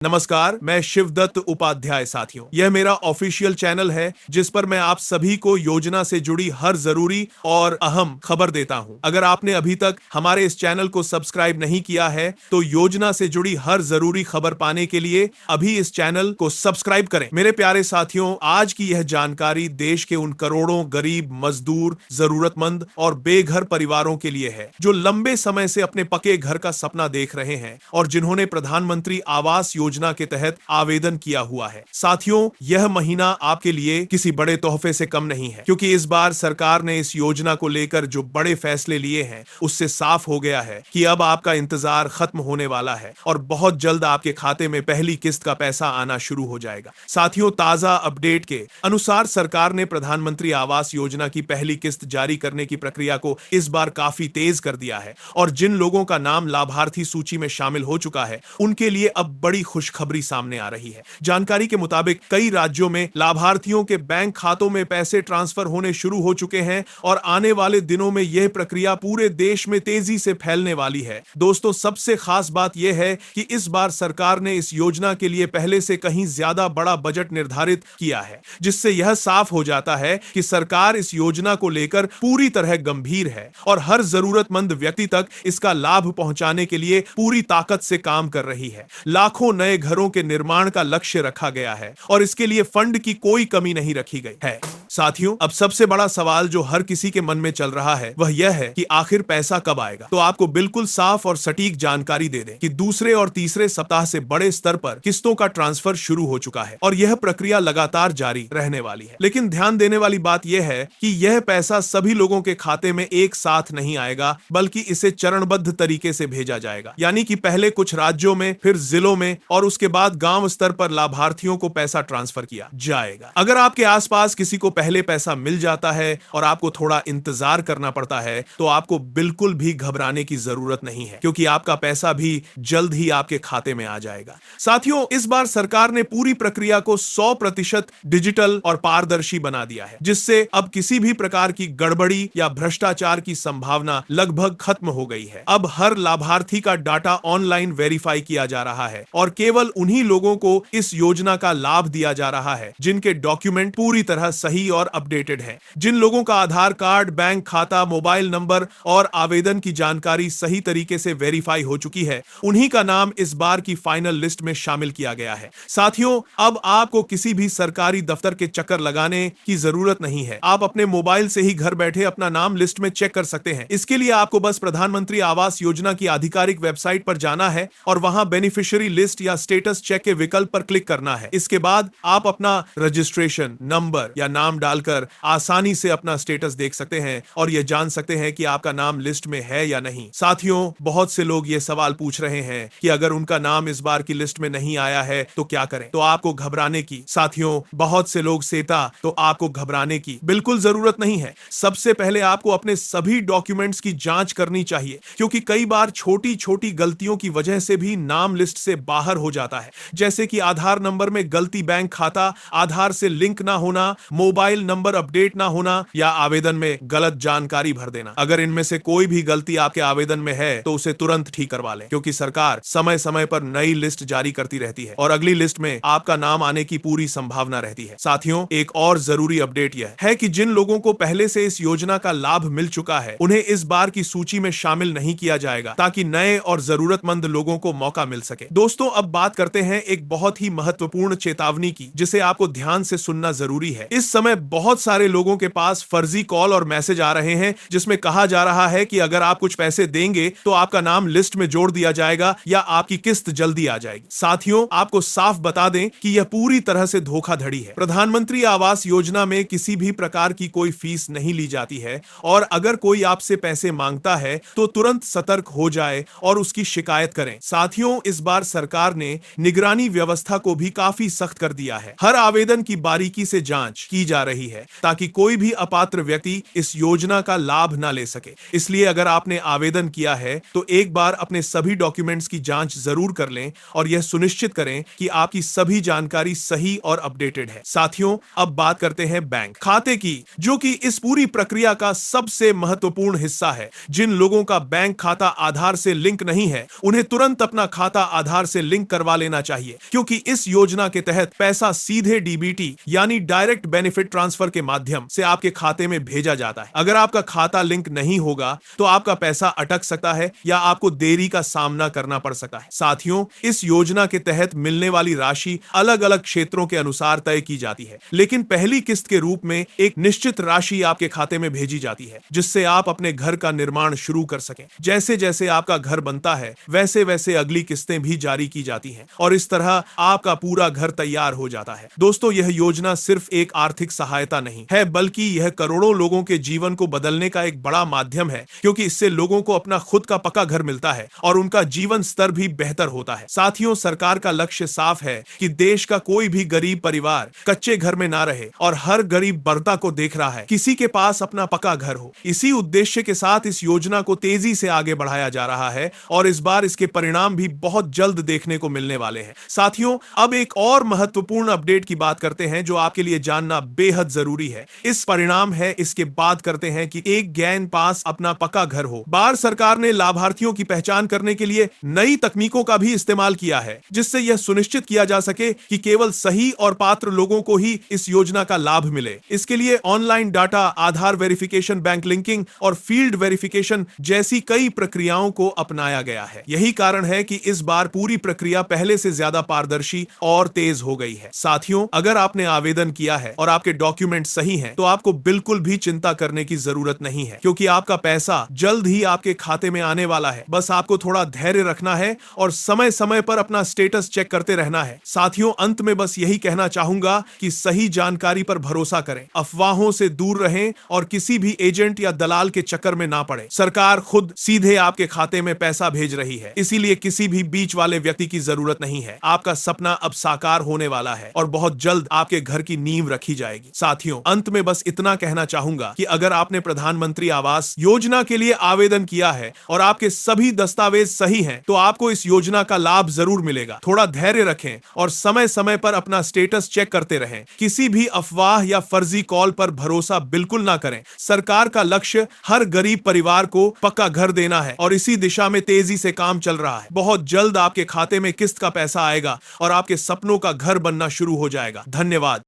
नमस्कार, मैं शिवदत्त उपाध्याय। साथियों, यह मेरा ऑफिशियल चैनल है जिस पर मैं आप सभी को योजना से जुड़ी हर जरूरी और अहम खबर देता हूं। अगर आपने अभी तक हमारे इस चैनल को सब्सक्राइब नहीं किया है तो योजना से जुड़ी हर जरूरी खबर पाने के लिए अभी इस चैनल को सब्सक्राइब करें। मेरे प्यारे साथियों, आज की यह जानकारी देश के उन करोड़ों गरीब, मजदूर, जरूरतमंद और बेघर परिवारों के लिए है जो लंबे समय से अपने पक्के घर का सपना देख रहे हैं और जिन्होंने प्रधानमंत्री आवास योजना के तहत आवेदन किया हुआ है। साथियों, यह महीना आपके लिए किसी बड़े तोहफे से कम नहीं है, क्योंकि इस बार सरकार ने इस योजना को लेकर जो बड़े फैसले लिए हैं उससे साफ हो गया है कि अब आपका इंतजार खत्म होने वाला है और बहुत जल्द आपके खाते में पहली किस्त का पैसा आना शुरू हो जाएगा। साथियों, ताजा अपडेट के अनुसार सरकार ने प्रधानमंत्री आवास योजना की पहली किस्त जारी करने की प्रक्रिया को इस बार काफी तेज कर दिया है और जिन लोगों का नाम लाभार्थी सूची में शामिल हो चुका है उनके लिए अब बड़ी खुशखबरी सामने आ रही है। जानकारी के मुताबिक कई राज्यों में लाभार्थियों के बैंक खातों में पैसे ट्रांसफर होने शुरू हो चुके हैं और आने वाले दिनों में यह प्रक्रिया पूरे देश में तेजी से फैलने वाली है। दोस्तों, सबसे खास बात यह है कि इस बार सरकार ने इस योजना के लिए पहले से कहीं ज्यादा बड़ा बजट निर्धारित किया है, जिससे यह साफ हो जाता है कि सरकार इस योजना को लेकर पूरी तरह गंभीर है और हर जरूरतमंद व्यक्ति तक इसका लाभ पहुंचाने के लिए पूरी ताकत से काम कर रही है। लाखों नए घरों के निर्माण का लक्ष्य रखा गया है और इसके लिए फंड की कोई कमी नहीं रखी गई है। साथियों, अब सबसे बड़ा सवाल जो हर किसी के मन में चल रहा है वह यह है कि आखिर पैसा कब आएगा। तो आपको बिल्कुल साफ और सटीक जानकारी दे दें कि दूसरे और तीसरे सप्ताह से बड़े स्तर पर किस्तों का ट्रांसफर शुरू हो चुका है और यह प्रक्रिया लगातार जारी रहने वाली है। लेकिन ध्यान देने वाली बात यह है कि यह पैसा सभी लोगों के खाते में एक साथ नहीं आएगा, बल्कि इसे चरणबद्ध तरीके से भेजा जाएगा। यानी कि पहले कुछ राज्यों में, फिर जिलों में और उसके बाद गांव स्तर पर लाभार्थियों को पैसा ट्रांसफर किया जाएगा। अगर आपके आसपास किसी को पहले पैसा मिल जाता है और आपको थोड़ा इंतजार करना पड़ता है तो आपको बिल्कुल भी घबराने की जरूरत नहीं है, क्योंकि आपका पैसा भी जल्द ही आपके खाते में आ जाएगा। साथियों, इस बार सरकार ने पूरी प्रक्रिया को 100% डिजिटल और पारदर्शी बना दिया है, जिससे अब किसी भी प्रकार की गड़बड़ी या भ्रष्टाचार की संभावना लगभग खत्म हो गई है। अब हर लाभार्थी का डाटा ऑनलाइन वेरीफाई किया जा रहा है और केवल उन्हीं लोगों को इस योजना का लाभ दिया जा रहा है जिनके डॉक्यूमेंट पूरी तरह सही और अपडेटेड है। जिन लोगों का आधार कार्ड, बैंक खाता, मोबाइल नंबर और आवेदन की जानकारी सही तरीके से वेरीफाई हो चुकी है, उन्हीं का नाम इस बार की फाइनल लिस्ट में शामिल किया गया है। साथियों, अब आपको किसी भी सरकारी दफ्तर के चक्कर लगाने की जरूरत नहीं है। आप अपने मोबाइल से ही घर बैठे अपना नाम लिस्ट में चेक कर सकते हैं। इसके लिए आपको बस प्रधानमंत्री आवास योजना की आधिकारिक वेबसाइट पर जाना है और वहां बेनिफिशियरी लिस्ट या स्टेटस चेक के विकल्प पर क्लिक करना है। इसके बाद आप अपना रजिस्ट्रेशन नंबर या नाम डालकर आसानी से अपना स्टेटस देख सकते हैं और यह जान सकते हैं कि आपका नाम लिस्ट में है या नहीं। साथियों, बहुत से लोग ये सवाल पूछ रहे हैं कि अगर उनका नाम इस बार की लिस्ट में नहीं आया है तो क्या करें। तो आपको घबराने की, साथियों, बहुत से लोग सेता तो आपको घबराने की बिल्कुल जरूरत नहीं है। सबसे पहले आपको अपने सभी डॉक्यूमेंट्स की जांच करनी चाहिए, क्योंकि कई बार छोटी छोटी गलतियों की वजह से भी नाम लिस्ट से बाहर हो जाता है, जैसे कि आधार नंबर में गलती, बैंक खाता आधार से लिंक ना होना, मोबाइल नंबर अपडेट ना होना या आवेदन में गलत जानकारी भर देना। अगर इनमें से कोई भी गलती आपके आवेदन में है तो उसे तुरंत ठीक करवा लें, क्योंकि सरकार समय समय पर नई लिस्ट जारी करती रहती है और अगली लिस्ट में आपका नाम आने की पूरी संभावना रहती है। साथियों, एक और जरूरी अपडेट यह है कि जिन लोगों को पहले से इस योजना का लाभ मिल चुका है उन्हें इस बार की सूची में शामिल नहीं किया जाएगा, ताकि नए और जरूरतमंद लोगों को मौका मिल सके। दोस्तों, अब बात करते हैं एक बहुत ही महत्वपूर्ण चेतावनी की, जिसे आपको ध्यान से सुनना जरूरी है। इस समय बहुत सारे लोगों के पास फर्जी कॉल और मैसेज आ रहे हैं जिसमें कहा जा रहा है कि अगर आप कुछ पैसे देंगे तो आपका नाम लिस्ट में जोड़ दिया जाएगा या आपकी किस्त जल्दी आ जाएगी। साथियों, आपको साफ बता दें कि यह पूरी तरह से धोखाधड़ी है। प्रधानमंत्री आवास योजना में किसी भी प्रकार की कोई फीस नहीं ली जाती है और अगर कोई आपसे पैसे मांगता है तो तुरंत सतर्क हो जाए और उसकी शिकायत करें। साथियों, इस बार सरकार ने निगरानी व्यवस्था को भी काफी सख्त कर दिया है। हर आवेदन की बारीकी से जांच की जा रही है ताकि कोई भी अपात्र व्यक्ति इस योजना का लाभ ना ले सके। इसलिए अगर आपने आवेदन किया है तो एक बार अपने सभी डॉक्यूमेंट्स की जांच जरूर कर लें और यह सुनिश्चित करें कि आपकी सभी जानकारी सही और अपडेटेड है। साथियों, अब बात करते हैं बैंक खाते की, जो कि इस पूरी प्रक्रिया का सबसे महत्वपूर्ण हिस्सा है। जिन लोगों का बैंक खाता आधार से लिंक नहीं है, उन्हें तुरंत अपना खाता आधार से लिंक करवा लेना चाहिए, क्योंकि इस योजना के तहत पैसा सीधे डीबीटी यानी डायरेक्ट बेनिफिट ट्रांसफर के माध्यम से आपके खाते में भेजा जाता है। अगर आपका खाता लिंक नहीं होगा तो आपका पैसा अटक सकता है या आपको देरी का सामना करना पड़ सकता है। साथियों, इस योजना के तहत मिलने वाली राशि अलग अलग क्षेत्रों के अनुसार तय की जाती है, लेकिन पहली किस्त के रूप में एक निश्चित राशि आपके खाते में भेजी जाती है, जिससे आप अपने घर का निर्माण शुरू कर सकें। जैसे जैसे आपका घर बनता है, वैसे वैसे अगली किस्तें भी जारी की जाती हैं और इस तरह आपका पूरा घर तैयार हो जाता है। दोस्तों, यह योजना सिर्फ एक आर्थिक सहायता नहीं है, बल्कि यह करोड़ों लोगों के जीवन को बदलने का एक बड़ा माध्यम है, क्योंकि इससे लोगों को अपना खुद का पक्का घर मिलता है और उनका जीवन स्तर भी बेहतर होता है। साथियों, सरकार का लक्ष्य साफ है कि देश का कोई भी गरीब परिवार कच्चे घर में ना रहे और हर गरीब बर्ता को देख रहा है किसी के पास अपना पक्का घर हो। इसी उद्देश्य के साथ इस योजना को तेजी से आगे बढ़ाया जा रहा है और इस बार इसके परिणाम भी बहुत जल्द देखने को मिलने वाले हैं। साथियों, अब एक और महत्वपूर्ण अपडेट की बात करते हैं जो आपके लिए जानना बेहद जरूरी है। इस परिणाम है इसके बाद करते हैं कि एक गैन पास अपना पक्का घर हो। बार सरकार ने लाभार्थियों की पहचान करने के लिए नई तकनीकों का भी इस्तेमाल किया है, जिससे यह सुनिश्चित किया जा सके कि केवल सही और पात्र लोगों को ही इस योजना का लाभ मिले। इसके लिए ऑनलाइन डाटा, आधार वेरिफिकेशन, बैंक लिंकिंग और फील्ड वेरिफिकेशन जैसी कई प्रक्रियाओं को अपनाया गया है। यही कारण है कि इस बार पूरी प्रक्रिया पहले से ज्यादा पारदर्शी और तेज हो गई है। साथियों, अगर आपने आवेदन किया है और आपके डॉक्यूमेंट सही हैं, तो आपको बिल्कुल भी चिंता करने की जरूरत नहीं है, क्योंकि आपका पैसा जल्द ही आपके खाते में आने वाला है। बस आपको थोड़ा धैर्य रखना है और समय समय पर अपना स्टेटस चेक करते रहना है। साथियों, अंत में बस यही कहना चाहूंगा कि सही जानकारी पर भरोसा करें, अफवाहों से दूर रहें और किसी भी एजेंट या दलाल के चक्कर में ना पड़े। सरकार खुद सीधे आपके खाते में पैसा भेज रही है, इसीलिए किसी भी बीच वाले व्यक्ति की जरूरत नहीं है। आपका सपना अब साकार होने वाला है और बहुत जल्द आपके घर की नींव रखी जाएगी। साथियों, अंत में बस इतना कहना चाहूंगा कि अगर आपने प्रधानमंत्री आवास योजना के लिए आवेदन किया है और आपके सभी दस्तावेज सही हैं, तो आपको इस योजना का लाभ जरूर मिलेगा। थोड़ा धैर्य रखें और समय समय पर अपना स्टेटस चेक करते रहें। किसी भी अफवाह या फर्जी कॉल पर भरोसा बिल्कुल ना करें। सरकार का लक्ष्य हर गरीब परिवार को पक्का घर देना है और इसी दिशा में तेजी से काम चल रहा है। बहुत जल्द आपके खाते में किस्त का पैसा आएगा और आपके सपनों का घर बनना शुरू हो जाएगा। धन्यवाद।